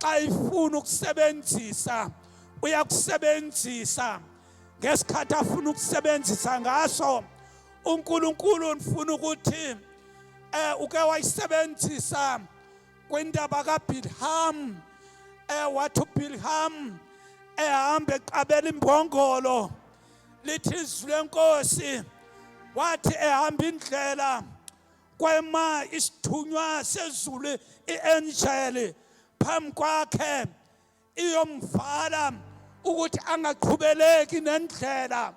xa ifuna ukusebenzisa uyakusebenzisa ngesikhathi afuna ukusebenzisa ngaso. uNkulunkulu nifuna ukuthi uke wayisebenzisa kwindaba kaBilham. Wathi uBilham ehamba eqabela imbongolo, lithi izwi lenkosi, wathi ehamba indlela kwema isithunywa sezulu iangel phambi kwakhe iyomvala ukuthi angaqhubeleki nendlela.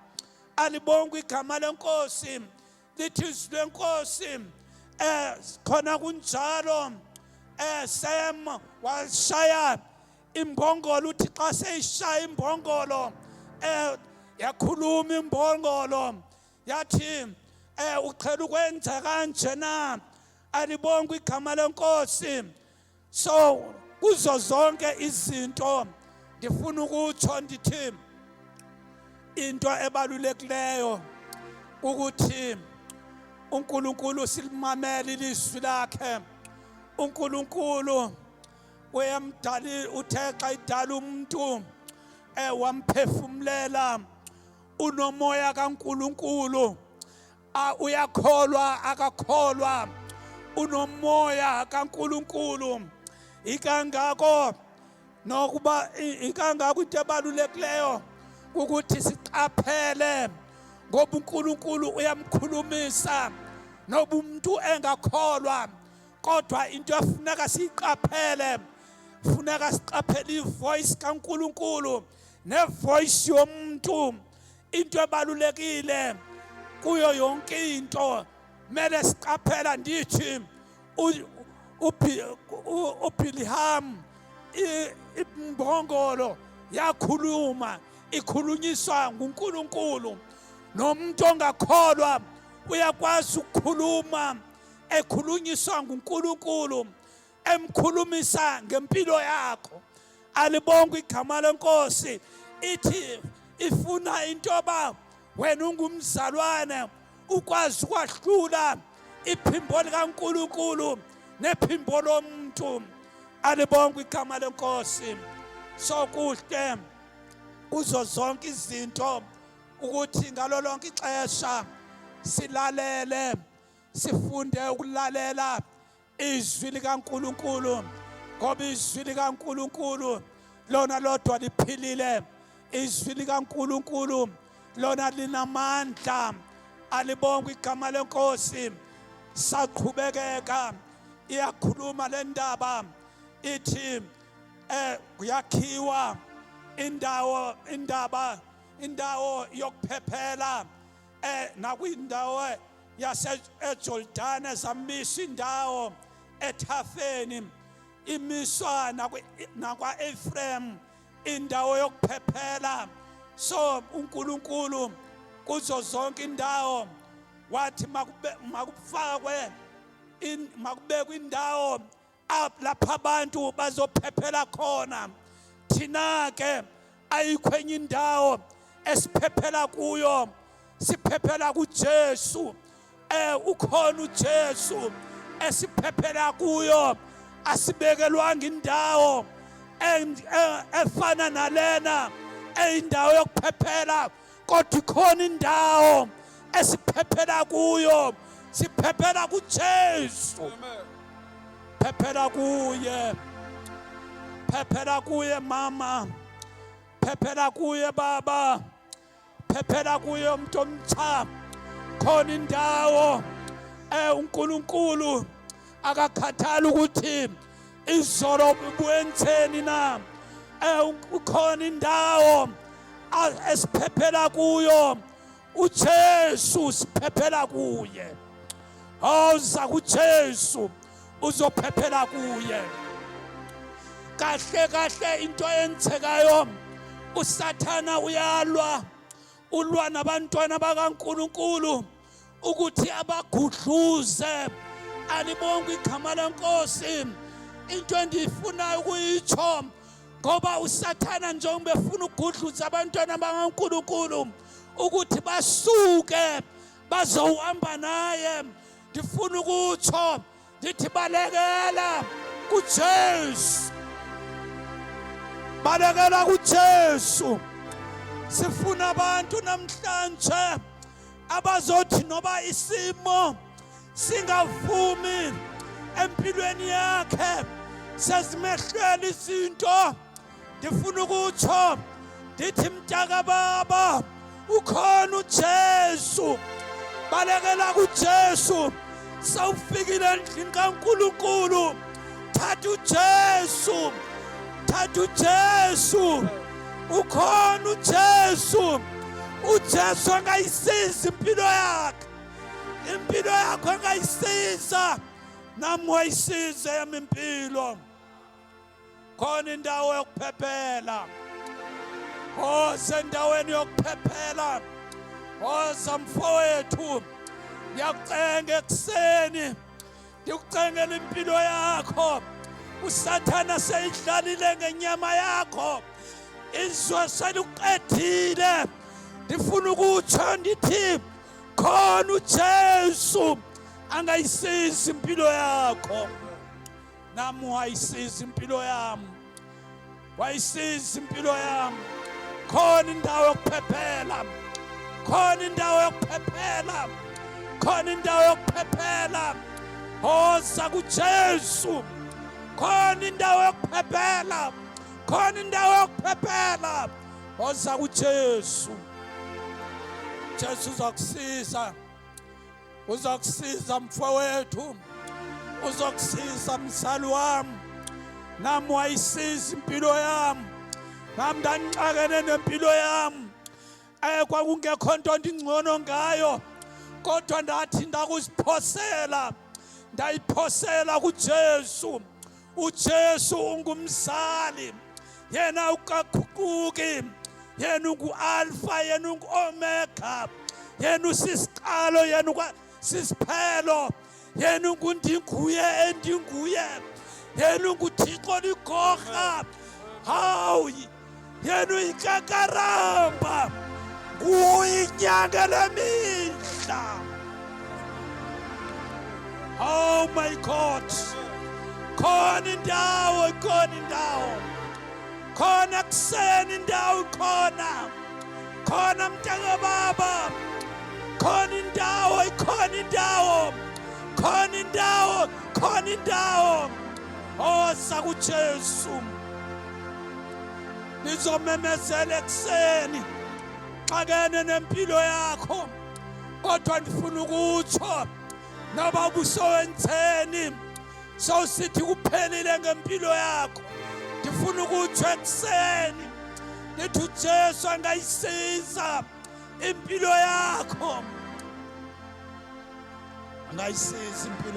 Alibonga igama lenkosi, lithi izwi lenkosi khona kunjalo Sem washaya imbongolo, uthi xa seyishaya imbongolo yakhuluma imbongolo yathi uqhela ukwenza kanje na. Alibonga igama lenkosi. So kuzo zonke izinto ndifuna ukutsho ndithi into ebalulekileyo ukuthi uNkulunkulu silimamele ilizwi lakhe. uNkulunkulu uyamdala, uthe xa idala umuntu wamphefumulela, unomoya kaNkulunkulu. Uyakholwa akakholwa, unomoya kaNkulunkulu. Ikangako nokuba ikangako into ebalulekileyo ukuthi siqaphele, ngoba uNkulunkulu uyamkhulumisa noba umuntu engakholwa. Kodwa into efuneka siyiqaphele, funeka siqaphele ivoice kaNkulunkulu nevoice yomuntu. Into ebalulekile kuyo yonke into mele siqaphela. Ndithi uBilham imbongolo yakhuluma, ikhulunyiswa nguNkulunkulu. Nomuntu ongakholwa uyakwazi ukukhuluma ekhulunyiswa nguNkulunkulu, emkhulumisa ngempilo yakho. Alibonga igama lenkosi. Ithi ifuna into yoba wena ungumzalwane ukwazi ukwahlula iphimbo likaNkulunkulu nephimbo lomuntu. Alibonga igama lenkosi. So kuhle kuzo zonke izinto ukuthi ngalo lonke ixesha silalele, sifunde ukulalela izwi likaNkulunkulu, ngoba izwi likaNkulunkulu lona lodwa liphilile. Izwi likaNkulunkulu lona linamandla. Alibonga igama lenkosi. Saqhubekeka iyakhuluma le ndaba, ithi kuyakhiwa indawo yokuphephela nakwindawo yaseJordani zamisa indawo ethafeni, imiswa nakwa-Ephraim indawo yokuphephela. So uNkulunkulu kuzo zonke indawo wathi makufakwe makubekwe indawo lapha abantu bazophephela khona. Thina ke ayikho enye indawo esiphephela kuyo, siphephela kuJesu. Ukhona uJesu esiphephela kuyo. Asibekelwanga indawo efana nalena eyindawo yokuphephela, kodwa ikhona indawo esiphephela kuyo. Siphephela kuJesu. Phephela kuye, phephela kuye mama, phephela kuye baba, phephela kuye umuntu omtsha. Khona indawo uNkulunkulu akakhathali ukuthi izolo ubuyenzeni na. Ukhona indawo esiphephela kuyo. uJesu siphephela kuye. Awuza kuJesu uzophephela kuye. Kahle kahle into eyenzekayo, uSathana ulwa nabantwana bakaNkulunkulu ukuthi abagudluze. Alibonga igama lenkosi. Into endiyifunayo ukuyitsho, ngoba uSathana njengoba efuna ukugudluza abantwana bakaNkulunkulu ukuthi basuke bazohamba naye, ndifuna ukutsho ndithi balekela kuJesu. balekela kuJesu. Sifuna abantu namhlanje abazothi noba isimo singavumi empilweni yakhe, sezimehlweni izinto, ndifuna ukutsho ndithi mntaka baba, ukhona uJesu. Balekela kuJesu. Sawufikile endlini kaNkulunkulu, thatha uJesu, thatha uJesu. Ukhona uJesu. uJesu angayisiza impilo yakhe, impilo yakho angayisiza, nami wayisiza yami impilo. Khona indawo yokuphephela. Oza endaweni yokuphephela. Oza mfowethu, ngiyakucenga ekuseni, ngikucengela impilo yakho. uSathana seyidlalile ngenyama yakho, izwe seluqedile. Ndifuna ukutsho ndithi khona uJesu angayisiza impilo yakho, nami wayisiza impilo yami, wayisiza impilo yami. Khona indawo yokuphephela, khona indawo yokuphephela, khona indawo yokuphephela. Oza kuJesu. Khona indawo yokuphephela, khona indawo yokuphephela. Oza kuJesu. Jesu uzokusiza, uzokusiza mfowethu, uzokusiza msali wami. Nami wayisiza impilo yami, nami ndandixakene nempilo yami. Kwakungekho nto ndingcono ngayo, kodwa ndathi ndakuziphosela, ndayiphosela kuJesu. uJesu ungumzali, yena ukaguquki, yena ungu-alpha, yena ungu-omega, yena usisiqalo, yena usisiphelo, yena ungundinguye endinguye, yena unguThixo ligorha. Hawu, yena uyikakaramba, nguye inyanga lemihla. Oh my God. Khona indawo, khona indawo, khona kuseni indawo, khona, khona mntaka baba, khona indawo, khona indawo, khona indawo, khona indawo. Oza kuJesu. Nizomemezela ekuseni xakene nempilo yakho, kodwa ndifuna ukutsho noba busowentheni, sawusithi kuphelile ngempilo yakho, ndifuna ukutsho ekuseni nithi uJesu angayisiza impilo yakho, angayisiza impilo.